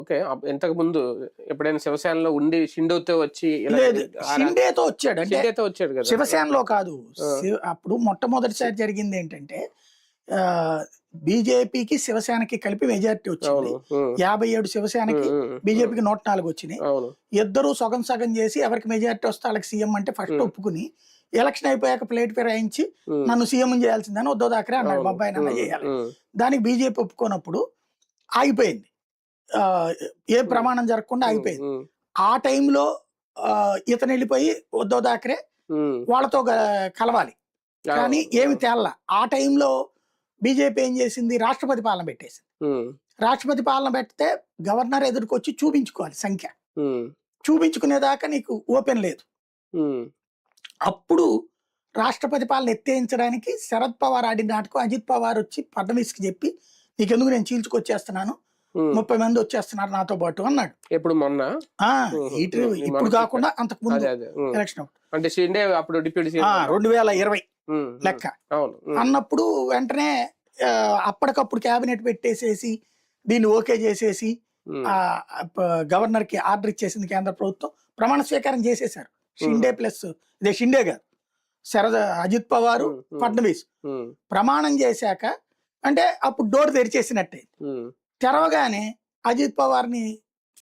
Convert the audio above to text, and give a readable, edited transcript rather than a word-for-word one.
Okay. ఇంతకు ముందు ఎప్పుడైనా శివసేనలో ఉండి షిండేతో వచ్చి ఇలా లేదు, షిండేతో వచ్చాడు. అంటే షిండేతో వచ్చాడు కదా! శివసేనలో కాదు. ఆ! అప్పుడు మొట్టమొదటిసారి జరిగింది ఏంటంటే బీజేపీకి శివసేనకి కలిపి మెజారిటీ వచ్చింది. అవును. హ్మ్. 57 శివసేనకి, బీజేపీకి 104 వచ్చినాయి. అవును. ఇద్దరు సగం సగం చేసి ఎవరికి మెజారిటీ వస్తే వాళ్ళకి సీఎం అంటే ఫస్ట్ ఒప్పుకుని, ఎలక్షన్ అయిపోయాక ప్లేట్ ఫిరాయించి నన్ను సీఎం చేయాల్సిందని ఉద్ధవ్ థాకరే అన్నాడు, మా అబ్బాయి నన్ను చేయాలి. దానికి బీజేపీ ఒప్పుకోనప్పుడు ఆగిపోయింది. ఏ ప్రమాణం జరగకుండా ఆగిపోయింది. ఆ టైంలో ఇతను వెళ్ళిపోయి ఉద్ధవ్ థాకరే వాళ్ళతో కలవాలి, కానీ ఏమి తేల్లా. ఆ టైంలో బీజేపీ ఏం చేసింది, రాష్ట్రపతి పాలన పెట్టేసింది. రాష్ట్రపతి పాలన పెడితే గవర్నర్ ఎదురుకొచ్చి చూపించుకోవాలి సంఖ్య, చూపించుకునేదాకా నీకు ఓపెన్ లేదు. అప్పుడు రాష్ట్రపతి పాలన ఎత్తేయించడానికి శరద్ పవార్ ఆడిన నాటకం అజిత్ పవార్ వచ్చి ఫడ్నవీస్కి చెప్పి, నీకెందుకు నేను చీల్చుకొచ్చేస్తున్నాను, 30 మంది వచ్చేస్తున్నారు నాతో పాటు అన్నాడు. ఎప్పుడు మొన్న ఇప్పుడు కాకుండా అంతకు ముందు ఎలక్షన్ అంటే షిండే అప్పుడు డిప్యూటీ 2020 లెక్క అన్నప్పుడు వెంటనే అప్పటికప్పుడు క్యాబినెట్ పెట్టేసేసి దీన్ని ఓకే చేసేసి గవర్నర్ కి ఆర్డర్ ఇచ్చేసింది కేంద్ర ప్రభుత్వం. ప్రమాణ స్వీకారం చేసేశారు. షిండే ప్లస్ ఇదే షిండే గారు, అజిత్ పవారు, ఫడ్నవీస్ ప్రమాణం చేశాక అంటే అప్పుడు డోర్ తెరిచేసినట్టే. తెరవగానే అజిత్ పవార్ని